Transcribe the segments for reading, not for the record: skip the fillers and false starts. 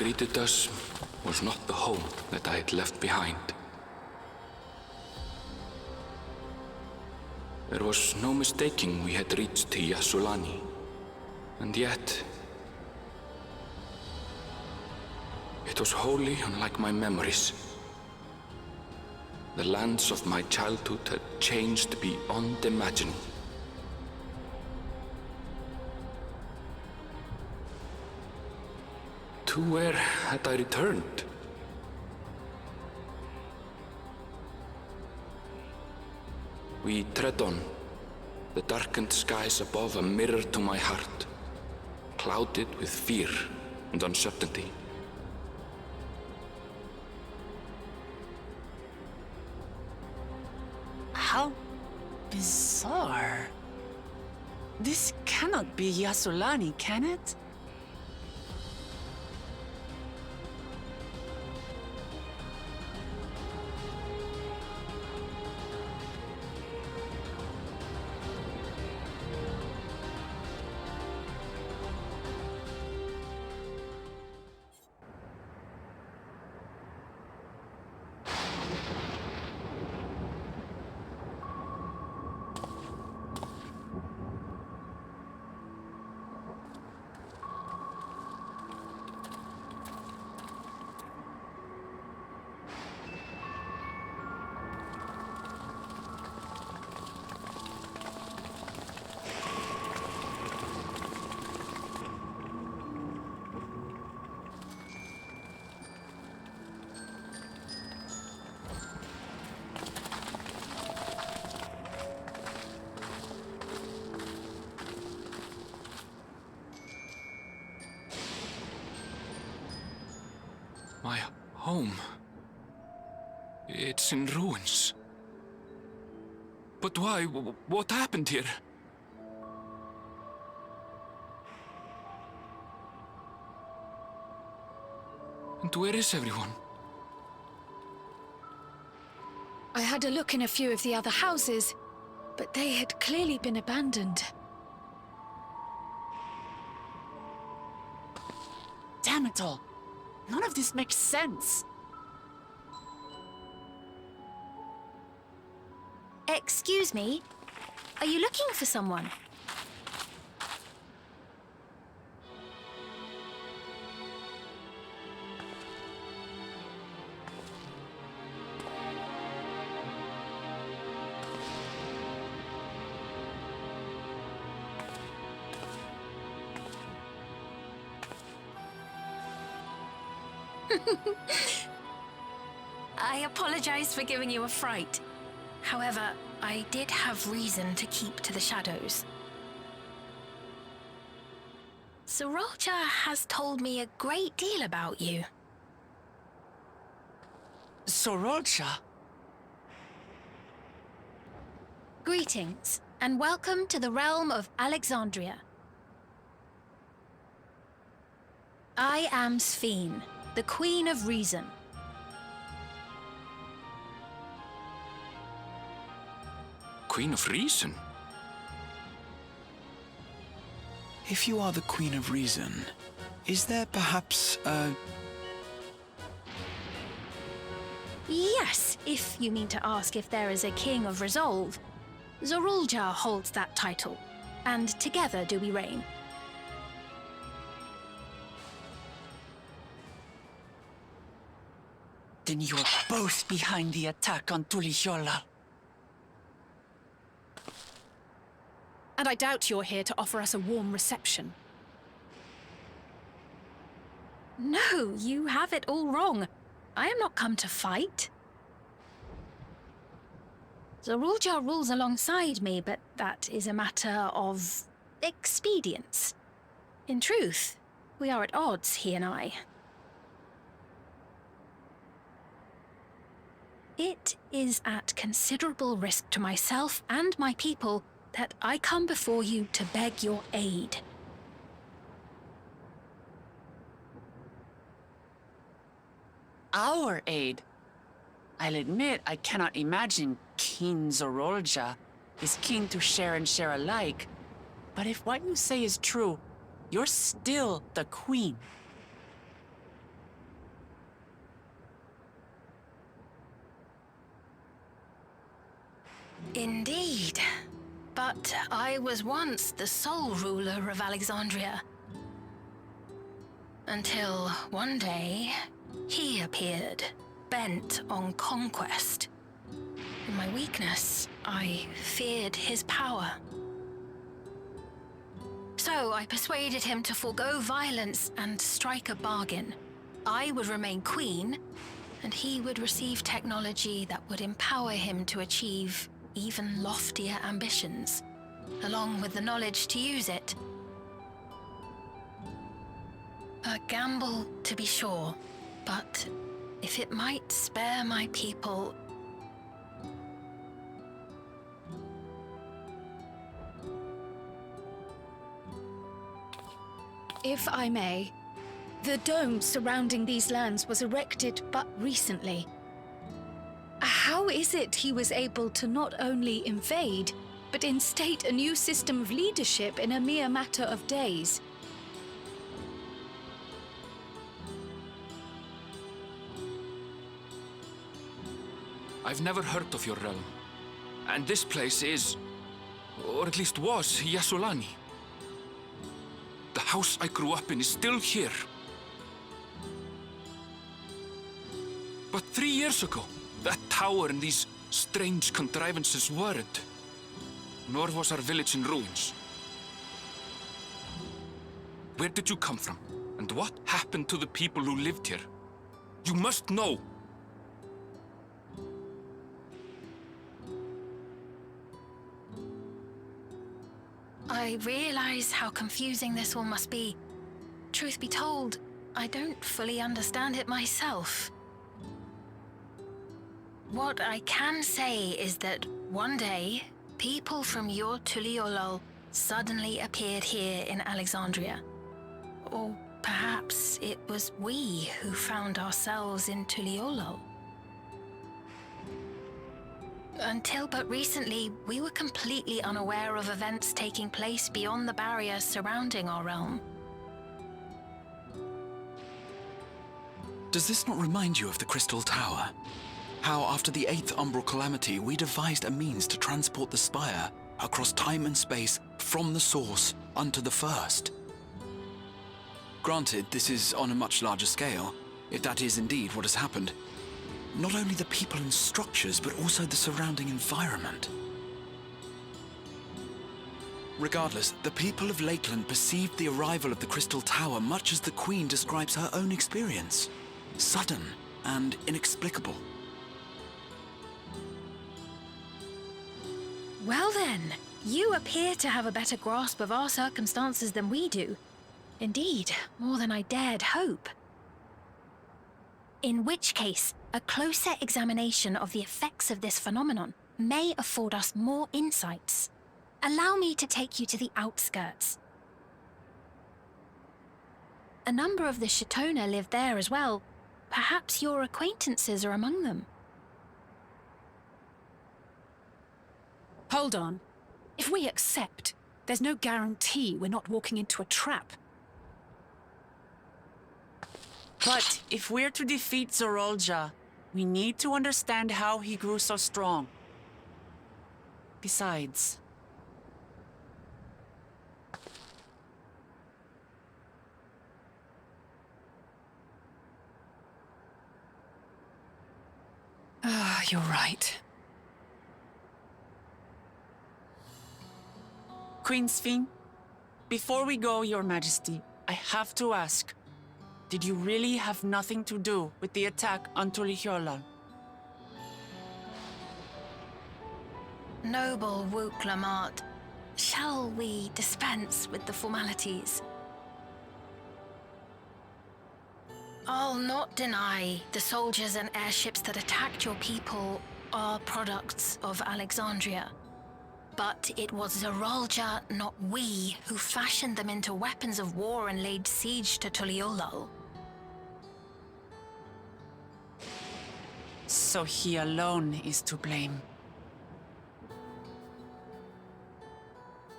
greeted us was not the home that I had left behind. There was no mistaking we had reached Yassulani, and yet it was wholly unlike my memories. The lands of my childhood had changed beyond imagining. To where had I returned? We tread on, the darkened skies above a mirror to my heart, clouded with fear and uncertainty. How bizarre. This cannot be Yassulani, can it? My home. It's in ruins. But why? What happened here? And where is everyone? I had a look in a few of the other houses, but they had clearly been abandoned. Damn it all. None of this makes sense. Excuse me? Are you looking for someone? I apologize for giving you a fright. However, I did have reason to keep to the shadows. Sorolcha has told me a great deal about you. Sorolcha? Greetings, and welcome to the realm of Alexandria. I am Sphene, the Queen of Reason. Queen of Reason? If you are the Queen of Reason, is there perhaps a... Yes, if you mean to ask if there is a King of Resolve. Zorulja holds that title, and together do we reign. Then you are both behind the attack on Tulishola. And I doubt you're here to offer us a warm reception. No, you have it all wrong. I am not come to fight. Zorulja rules alongside me, but that is a matter of expedience. In truth, we are at odds, he and I. It is at considerable risk to myself and my people that I come before you to beg your aid. Our aid? I'll admit I cannot imagine King Zorolja is keen to share and share alike. But if what you say is true, you're still the Queen. Indeed. But I was once the sole ruler of Alexandria. Until one day, he appeared, bent on conquest. In my weakness, I feared his power. So I persuaded him to forego violence and strike a bargain. I would remain queen, and he would receive technology that would empower him to achieve even loftier ambitions, along with the knowledge to use it. A gamble, to be sure, but if it might spare my people... If I may, the dome surrounding these lands was erected but recently. How is it he was able to not only invade, but instate a new system of leadership in a mere matter of days? I've never heard of your realm. And this place is, or at least was, Yasolani. The house I grew up in is still here. But 3 years ago, that tower and these strange contrivances weren't. Nor was our village in ruins. Where did you come from? And what happened to the people who lived here? You must know! I realize how confusing this all must be. Truth be told, I don't fully understand it myself. What I can say is that one day, people from your Tuliolol suddenly appeared here in Alexandria. Or perhaps it was we who found ourselves in Tuliolol. Until but recently, we were completely unaware of events taking place beyond the barriers surrounding our realm. Does this not remind you of the Crystal Tower? How after the 8th Umbral Calamity, we devised a means to transport the Spire across time and space from the source unto the First. Granted, this is on a much larger scale, if that is indeed what has happened. Not only the people and structures, but also the surrounding environment. Regardless, the people of Lakeland perceived the arrival of the Crystal Tower much as the Queen describes her own experience. Sudden and inexplicable. Well then, you appear to have a better grasp of our circumstances than we do. Indeed, more than I dared hope. In which case, a closer examination of the effects of this phenomenon may afford us more insights. Allow me to take you to the outskirts. A number of the Shatona live there as well. Perhaps your acquaintances are among them. Hold on. If we accept, there's no guarantee we're not walking into a trap. But if we're to defeat Zorolja, we need to understand how he grew so strong. Besides... You're right. Queen Sphene, before we go, Your Majesty, I have to ask, did you really have nothing to do with the attack on Tuliolol? Noble Wook Lamart, shall we dispense with the formalities? I'll not deny the soldiers and airships that attacked your people are products of Alexandria. But it was Zorolja, not we, who fashioned them into weapons of war and laid siege to Tuliolol. So he alone is to blame.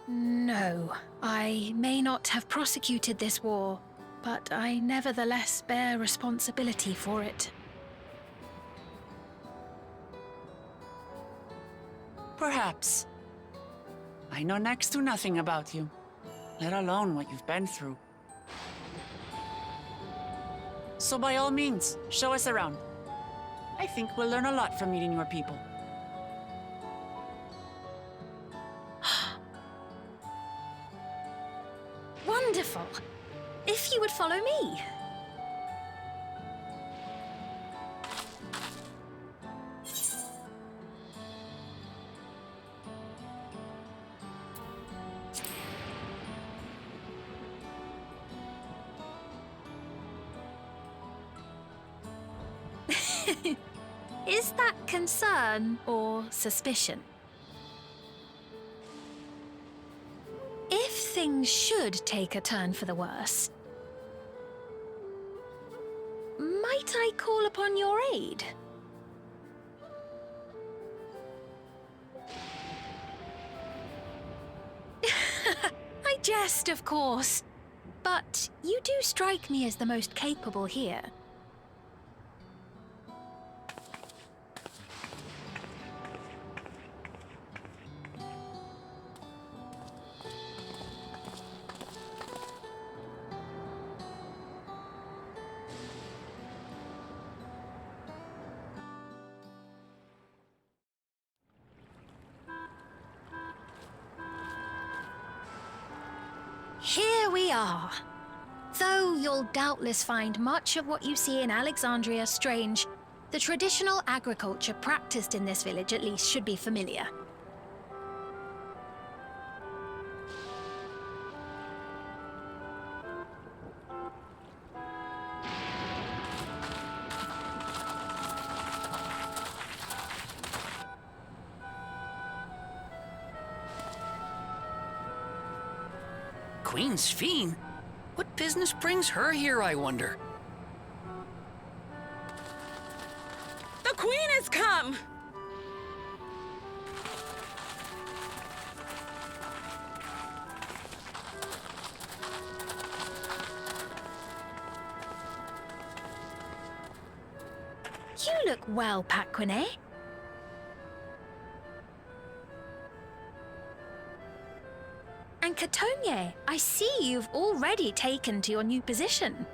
No, I may not have prosecuted this war, but I nevertheless bear responsibility for it. Perhaps. I know next to nothing about you, let alone what you've been through. So by all means, show us around. I think we'll learn a lot from meeting your people. Wonderful. If you would follow me. Is that concern or suspicion? If things should take a turn for the worse, might I call upon your aid? I jest, of course, but you do strike me as the most capable here. Here we are. Though you'll doubtless find much of what you see in Alexandria strange, the traditional agriculture practiced in this village at least should be familiar. Queen Sphene? What business brings her here, I wonder? The Queen has come! You look well, Paquine. And Catogne, I see you've already taken to your new position.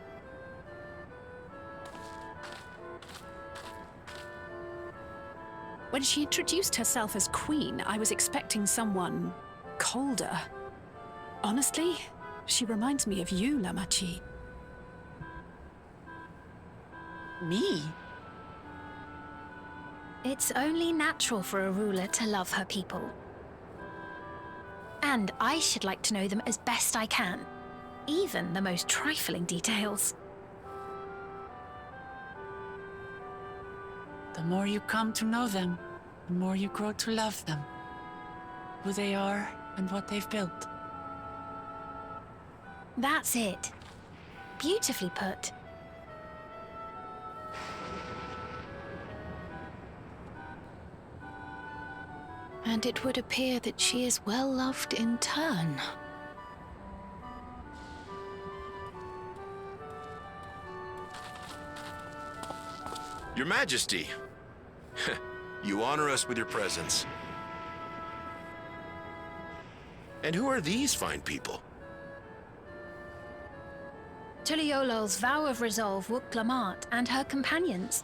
When she introduced herself as queen, I was expecting someone colder. Honestly, she reminds me of you, Lamachi. Me? It's only natural for a ruler to love her people. And I should like to know them as best I can, even the most trifling details. The more you come to know them, the more you grow to love them. Who they are and what they've built. That's it. Beautifully put. And it would appear that she is well loved in turn. Your Majesty, you honor us with your presence. And who are these fine people? Tuliolol's vow of resolve, Wuk-Lamat, and her companions.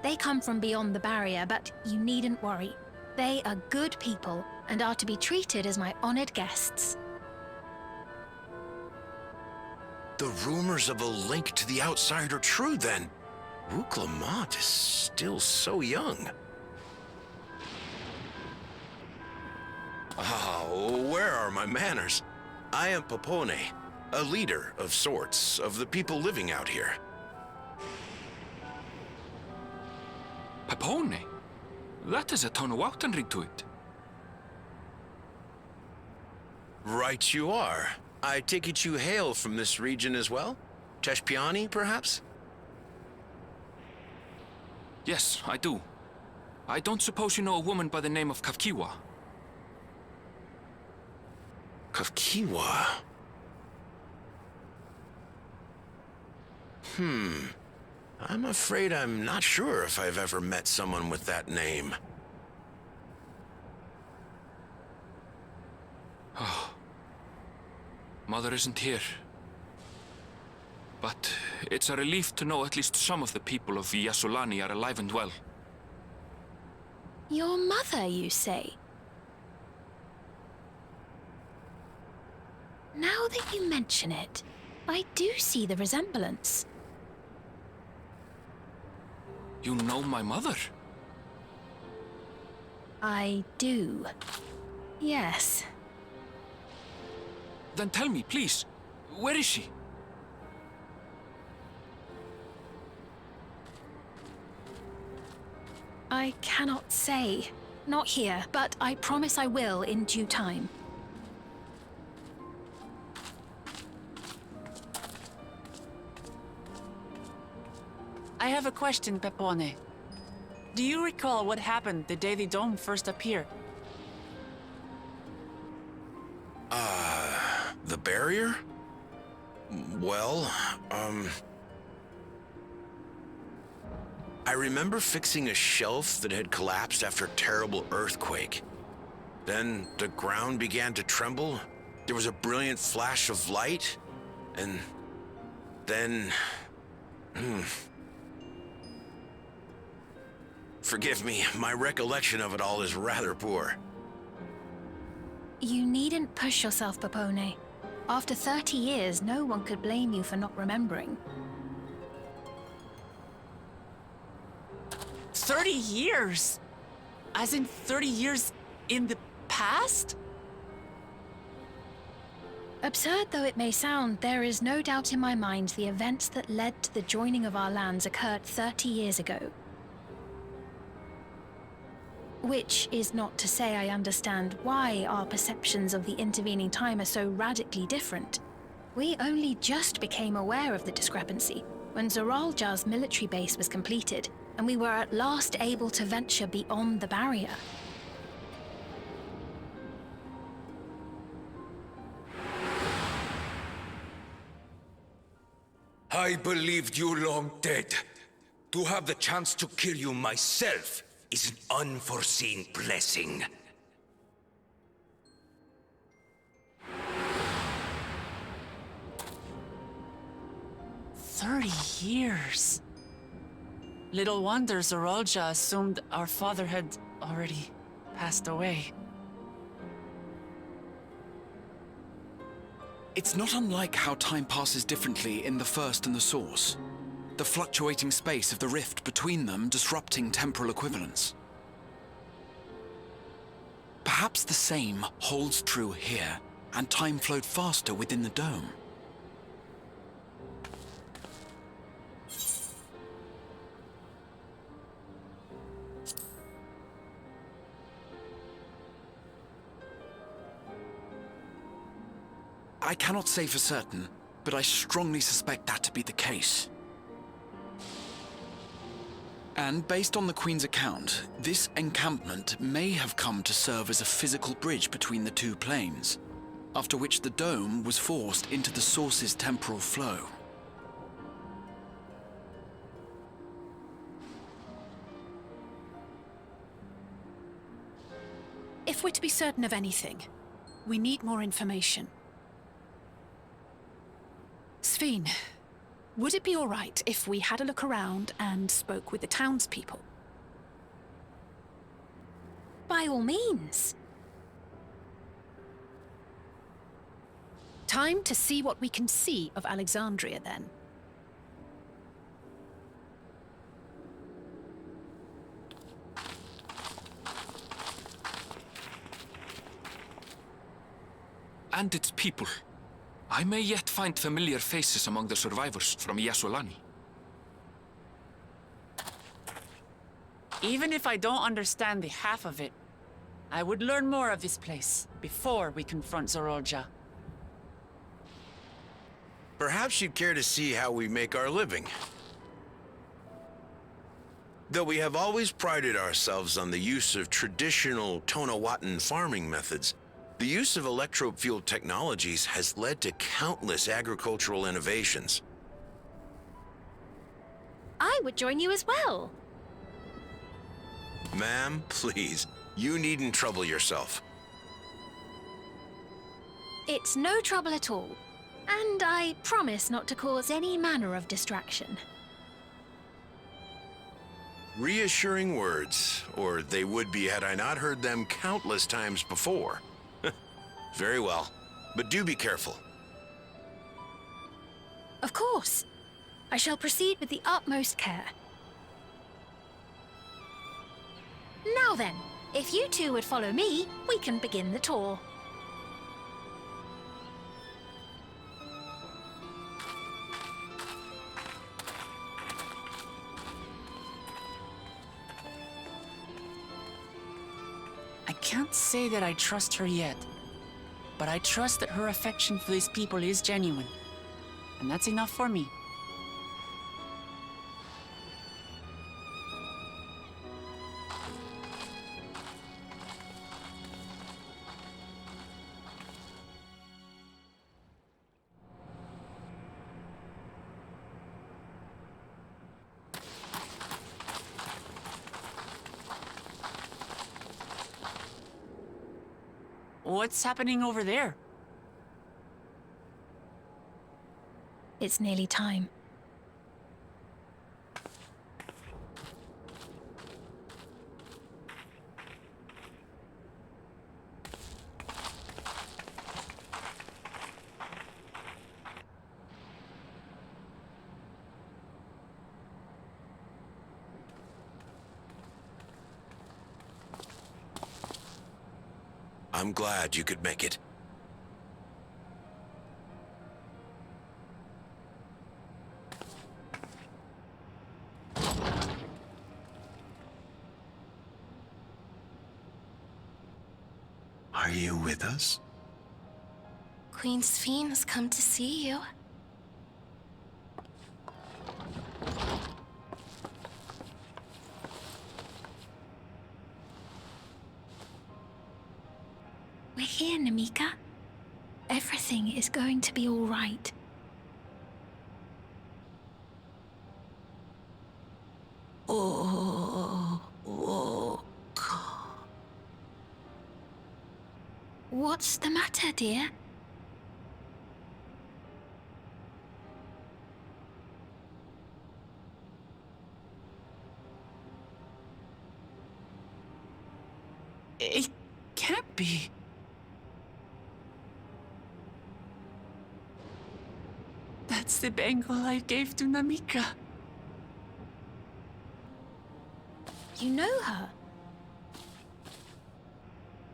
They come from beyond the barrier, but you needn't worry. They are good people and are to be treated as my honored guests. The rumors of a link to the outside are true, then. Wuk-Lamat is still so young. Where are my manners? I am Popone, a leader of sorts of the people living out here. Papone? That is a Tonawautanrig to it. Right you are. I take it you hail from this region as well? Teshpiani, perhaps? Yes, I do. I don't suppose you know a woman by the name of Kavkiwa. Kavkiwa? I'm afraid I'm not sure if I've ever met someone with that name. Mother isn't here. But it's a relief to know at least some of the people of Yasulani are alive and well. Your mother, you say? Now that you mention it, I do see the resemblance. You know my mother? I do. Yes. Then tell me, please, where is she? I cannot say. Not here, but I promise I will in due time. I have a question, Pepone. Do you recall what happened the day the dome first appeared? The barrier? Well, I remember fixing a shelf that had collapsed after a terrible earthquake. Then the ground began to tremble. There was a brilliant flash of light, and then... Forgive me, my recollection of it all is rather poor. You needn't push yourself, Pepone. After 30 years, no one could blame you for not remembering. 30 years? As in 30 years in the past? Absurd though it may sound, there is no doubt in my mind the events that led to the joining of our lands occurred 30 years ago. Which is not to say I understand why our perceptions of the intervening time are so radically different. We only just became aware of the discrepancy when Zoralja's military base was completed, and we were at last able to venture beyond the barrier. I believed you long dead. To have the chance to kill you myself is an unforeseen blessing. "30 years. Little wonder Zoralja assumed our father had already passed away. It's not unlike how time passes differently in the First and the Source. The fluctuating space of the rift between them disrupting temporal equivalence. Perhaps the same holds true here, and time flowed faster within the dome. I cannot say for certain, but I strongly suspect that to be the case. And based on the Queen's account, this encampment may have come to serve as a physical bridge between the two planes, after which the dome was forced into the Source's temporal flow. If we're to be certain of anything, we need more information. Sphene, would it be all right if we had a look around and spoke with the townspeople? By all means. Time to see what we can see of Alexandria, then. And its people. I may yet find familiar faces among the survivors from Yasulani. Even if I don't understand the half of it, I would learn more of this place before we confront Zoralja. Perhaps you'd care to see how we make our living. Though we have always prided ourselves on the use of traditional Tonawatan farming methods, the use of electro-fueled technologies has led to countless agricultural innovations. I would join you as well. Ma'am, please, you needn't trouble yourself. It's no trouble at all. And I promise not to cause any manner of distraction. Reassuring words, or they would be had I not heard them countless times before. Very well, but do be careful. Of course. I shall proceed with the utmost care. Now then, if you two would follow me, we can begin the tour. I can't say that I trust her yet, but I trust that her affection for these people is genuine. And that's enough for me. What's happening over there? It's nearly time. I'm glad you could make it. Are you with us? Queen Sphene has come to see you. We're here, Namika. Everything is going to be all right. What's the matter, dear? It can't be. That's the bangle I gave to Namika. You know her?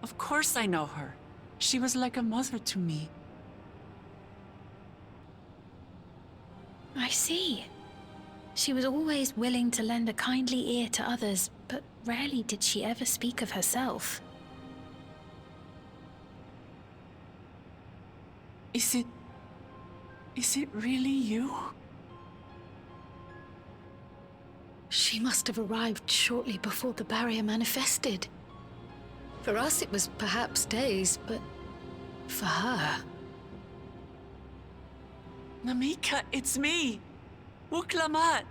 Of course I know her. She was like a mother to me. I see. She was always willing to lend a kindly ear to others, but rarely did she ever speak of herself. Is it really you? She must have arrived shortly before the barrier manifested. For us, it was perhaps days, but for her... Namika, it's me! Wuklamat!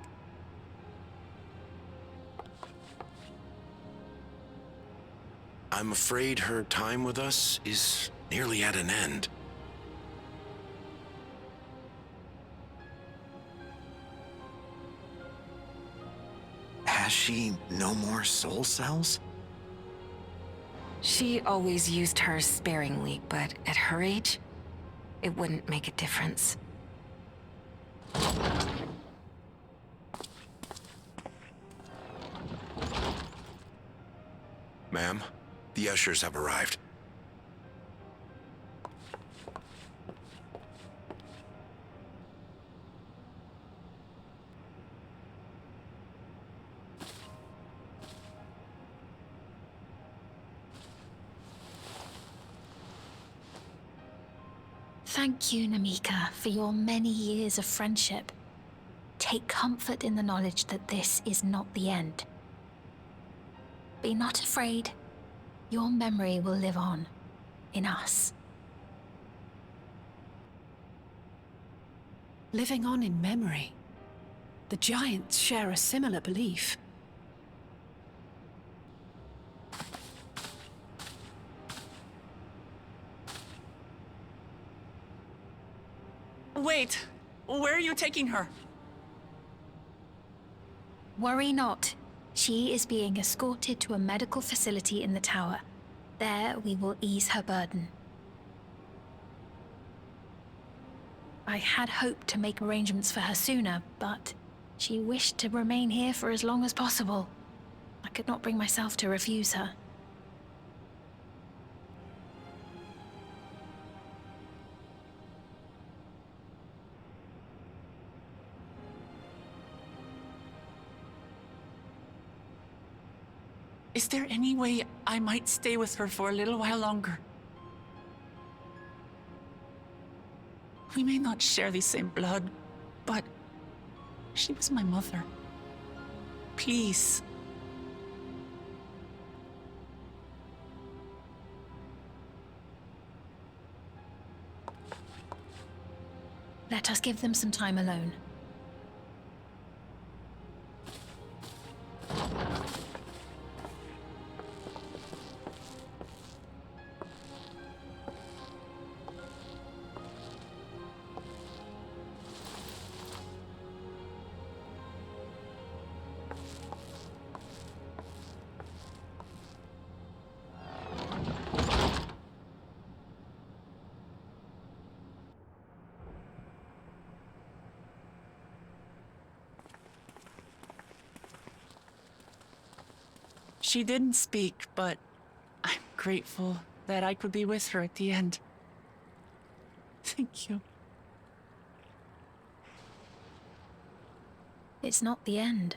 I'm afraid her time with us is nearly at an end. Has she no more soul cells? She always used hers sparingly, but at her age, it wouldn't make a difference. Ma'am, the ushers have arrived. Thank you, Namika, for your many years of friendship. Take comfort in the knowledge that this is not the end. Be not afraid. Your memory will live on, in us. Living on in memory. The giants share a similar belief. Wait! Where are you taking her? Worry not. She is being escorted to a medical facility in the tower. There we will ease her burden. I had hoped to make arrangements for her sooner, but she wished to remain here for as long as possible. I could not bring myself to refuse her. Is there any way I might stay with her for a little while longer? We may not share the same blood, but she was my mother. Please. Let us give them some time alone. She didn't speak, but I'm grateful that I could be with her at the end. Thank you. It's not the end.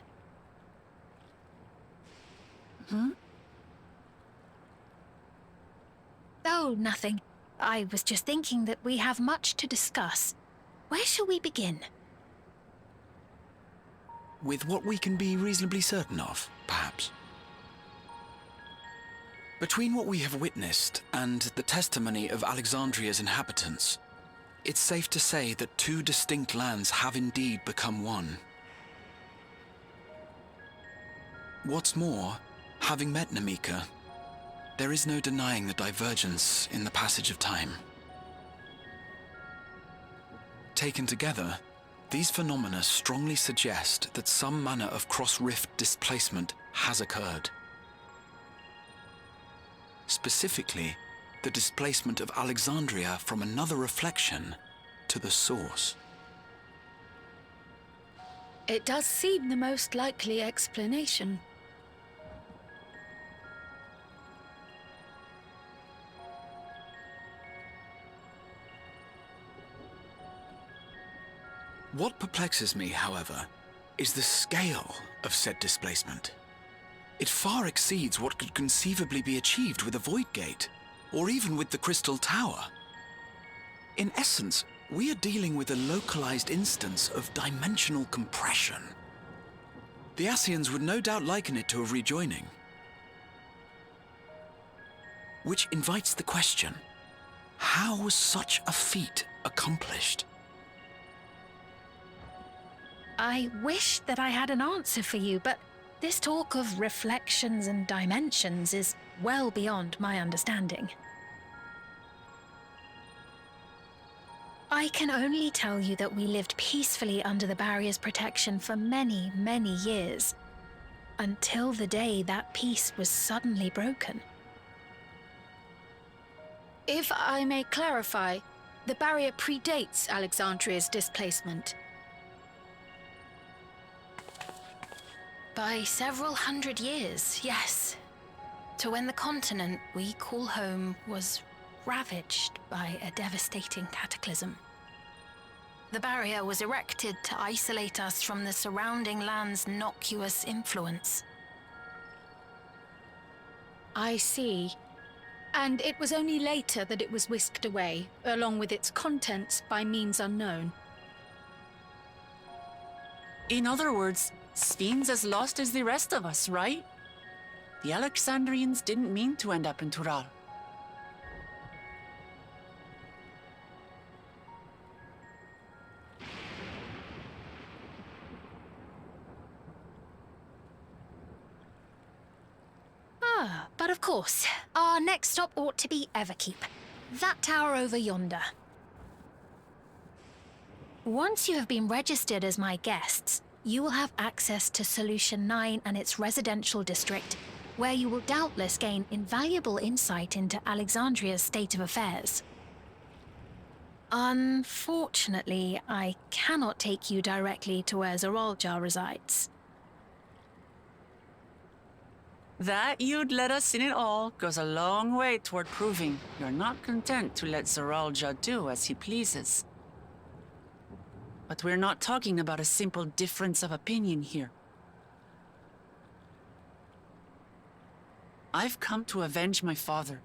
Oh, nothing. I was just thinking that we have much to discuss. Where shall we begin? With what we can be reasonably certain of, perhaps. Between what we have witnessed and the testimony of Alexandria's inhabitants, it's safe to say that two distinct lands have indeed become one. What's more, having met Namika, there is no denying the divergence in the passage of time. Taken together, these phenomena strongly suggest that some manner of cross-rift displacement has occurred. Specifically, the displacement of Alexandria from another reflection to the source. It does seem the most likely explanation. What perplexes me, however, is the scale of said displacement. It far exceeds what could conceivably be achieved with a Void Gate, or even with the Crystal Tower. In essence, we are dealing with a localized instance of dimensional compression. The Ascians would no doubt liken it to a rejoining. Which invites the question, how was such a feat accomplished? I wish that I had an answer for you, but this talk of reflections and dimensions is well beyond my understanding. I can only tell you that we lived peacefully under the barrier's protection for many, many years, until the day that peace was suddenly broken. If I may clarify, the barrier predates Alexandria's displacement. By several hundred years, yes. To when the continent we call home was ravaged by a devastating cataclysm. The barrier was erected to isolate us from the surrounding land's innocuous influence. I see. And it was only later that it was whisked away, along with its contents, by means unknown. In other words, Sphyn's as lost as the rest of us, right? The Alexandrians didn't mean to end up in Tural. But of course, our next stop ought to be Everkeep. That tower over yonder. Once you have been registered as my guests, you will have access to Solution 9 and its residential district, where you will doubtless gain invaluable insight into Alexandria's state of affairs. Unfortunately, I cannot take you directly to where Zoralja resides. That you'd let us in it all goes a long way toward proving you're not content to let Zoralja do as he pleases. But we're not talking about a simple difference of opinion here. I've come to avenge my father,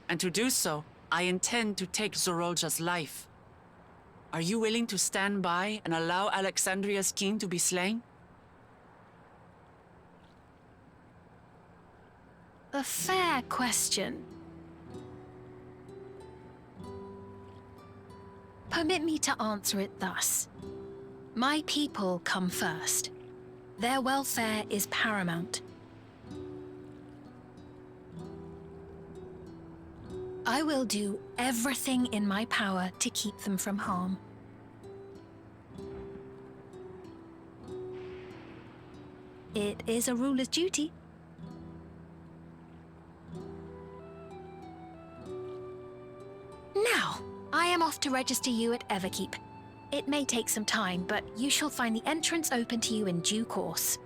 and to do so, I intend to take Zoralja's life. Are you willing to stand by and allow Alexandria's king to be slain? A fair question. Permit me to answer it thus. My people come first. Their welfare is paramount. I will do everything in my power to keep them from harm. It is a ruler's duty. Now, I am off to register you at Everkeep. It may take some time, but you shall find the entrance open to you in due course.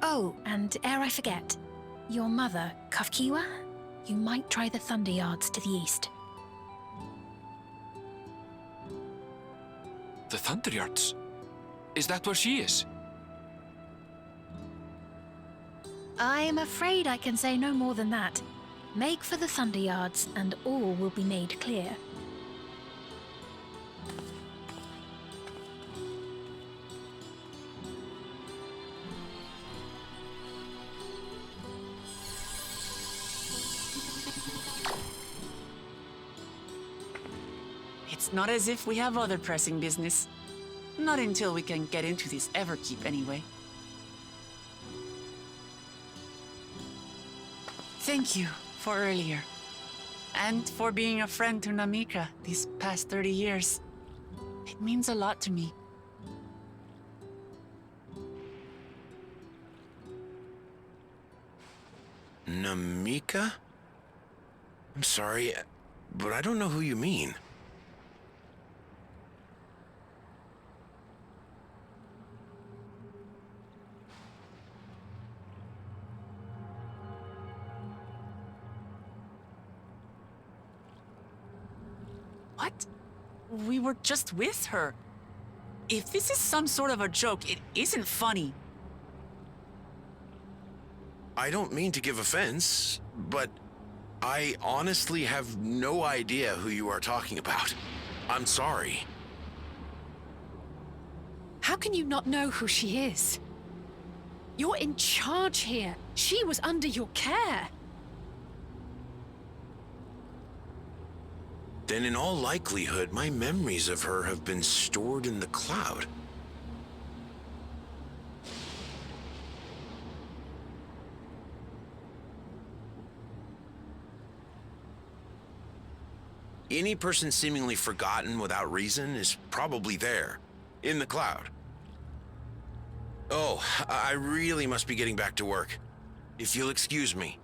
Oh, and ere I forget, your mother, Kafkiwa, you might try the Thunder Yards to the east. The Thunder Yards? Is that where she is? I'm afraid I can say no more than that. Make for the Thunder Yards, and all will be made clear. It's not as if we have other pressing business. Not until we can get into this Everkeep, anyway. Thank you for earlier. And for being a friend to Namika these past 30 years. It means a lot to me. Namika? I'm sorry, but I don't know who you mean. What? We were just with her. If this is some sort of a joke, it isn't funny. I don't mean to give offense, but I honestly have no idea who you are talking about. I'm sorry. How can you not know who she is? You're in charge here. She was under your care. Then in all likelihood, my memories of her have been stored in the cloud. Any person seemingly forgotten without reason is probably there, in the cloud. Oh, I really must be getting back to work. If you'll excuse me.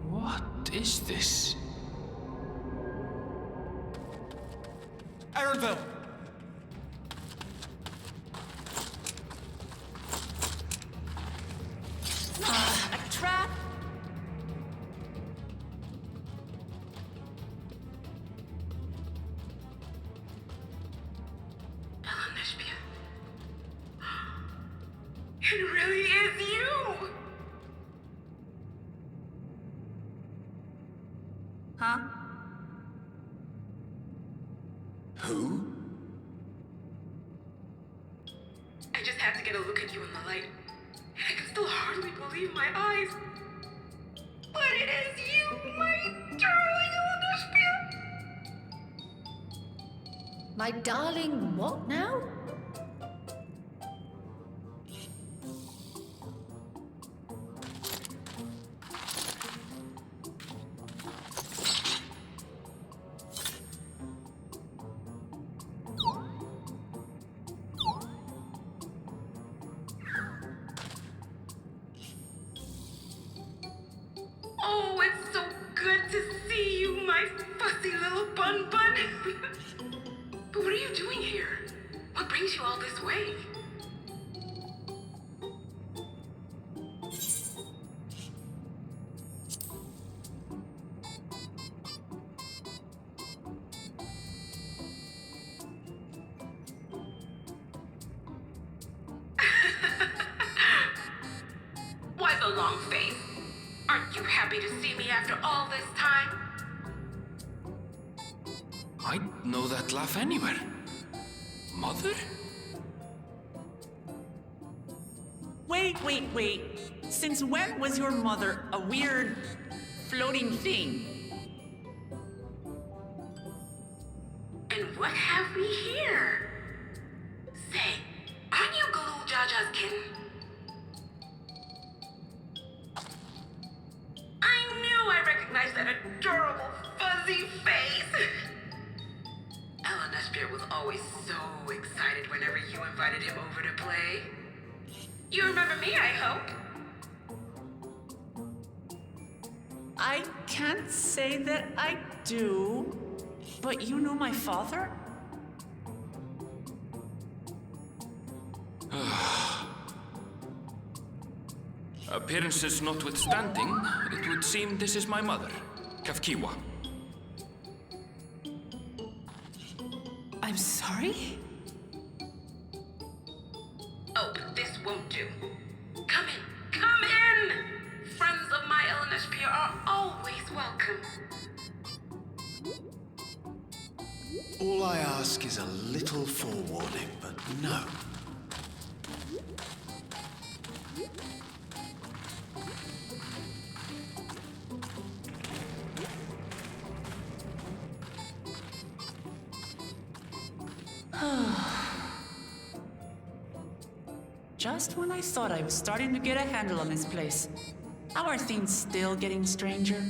What is this? Arundel! Elnashpia. It really is you! Huh? Who? I just had to get a look at you in the light. And I can still hardly believe my eyes. But it is you, my darling Elnashpia! My darling, what now? Oh, it's so good to see you, my fussy little bun bun. But what are you doing here? What brings you all this way? Why the long face? Aren't you happy to see me after all this time? I'd know that laugh anywhere. Mother? Wait. Since when was your mother a weird, floating thing? And what have we here? Say, aren't you Galul Jaja's kitten? I knew I recognized that adorable fuzzy face. Elnashpia was always so excited whenever you invited him over to play. You remember me, I hope? I can't say that I do, but you know my father? Appearances notwithstanding, it would seem this is my mother, Kafkiwa. I'm sorry? Oh, but this won't do. Come in! Friends of my Elnashpia are always welcome. All I ask is a little forewarning, but no. Just when I thought I was starting to get a handle on this place. How are things still getting stranger?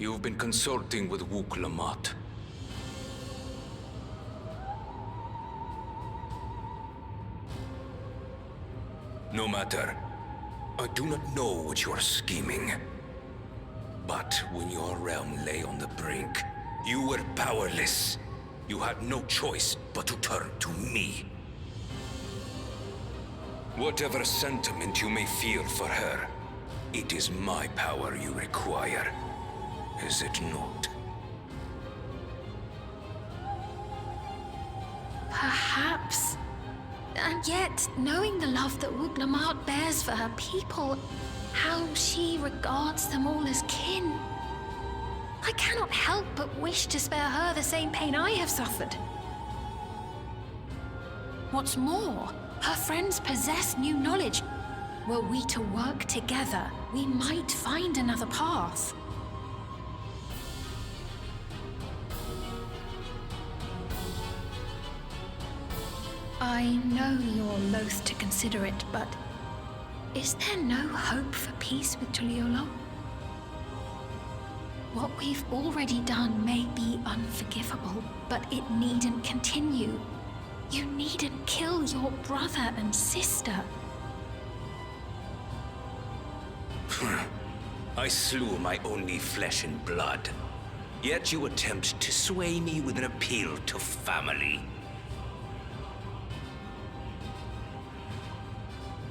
You've been consulting with Wook Lamont. No matter. I do not know what you are scheming. But when your realm lay on the brink, you were powerless. You had no choice but to turn to me. Whatever sentiment you may feel for her, it is my power you require, is it not? Perhaps. And yet, knowing the love that Wook Lamont bears for her people, how she regards them all as kin, I cannot help but wish to spare her the same pain I have suffered. What's more, her friends possess new knowledge. Were we to work together, we might find another path. I know you're loath to consider it, but is there no hope for peace with Tuliolo? What we've already done may be unforgivable, but it needn't continue. You needn't kill your brother and sister. I slew my only flesh and blood. Yet you attempt to sway me with an appeal to family.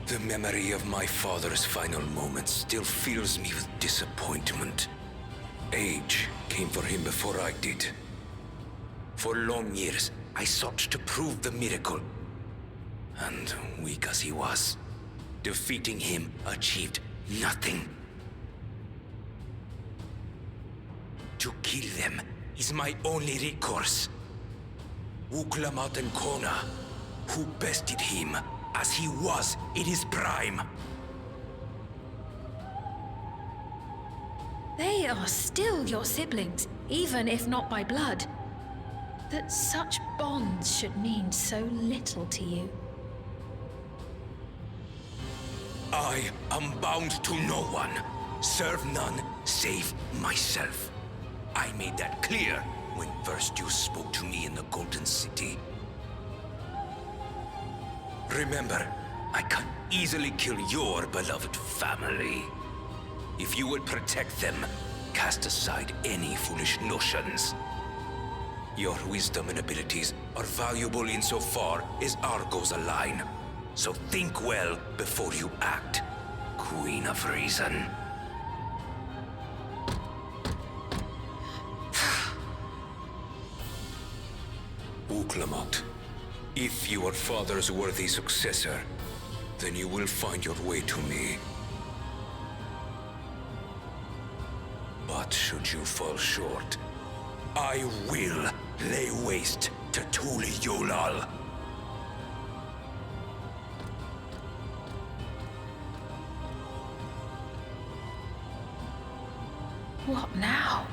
The memory of my father's final moments still fills me with disappointment. Age came for him before I did. For long years, I sought to prove the miracle. And weak as he was, defeating him achieved nothing. To kill them is my only recourse. Wook Lamont and Kona, who bested him as he was in his prime. They are still your siblings, even if not by blood. That such bonds should mean so little to you. I am bound to no one. Serve none save myself. I made that clear when first you spoke to me in the Golden City. Remember, I can easily kill your beloved family. If you would protect them, cast aside any foolish notions. Your wisdom and abilities are valuable insofar as our goals align. So think well before you act, Queen of Reason. Wook Lamont, if you are father's worthy successor, then you will find your way to me. But should you fall short, I will lay waste to Tuliolal. What now?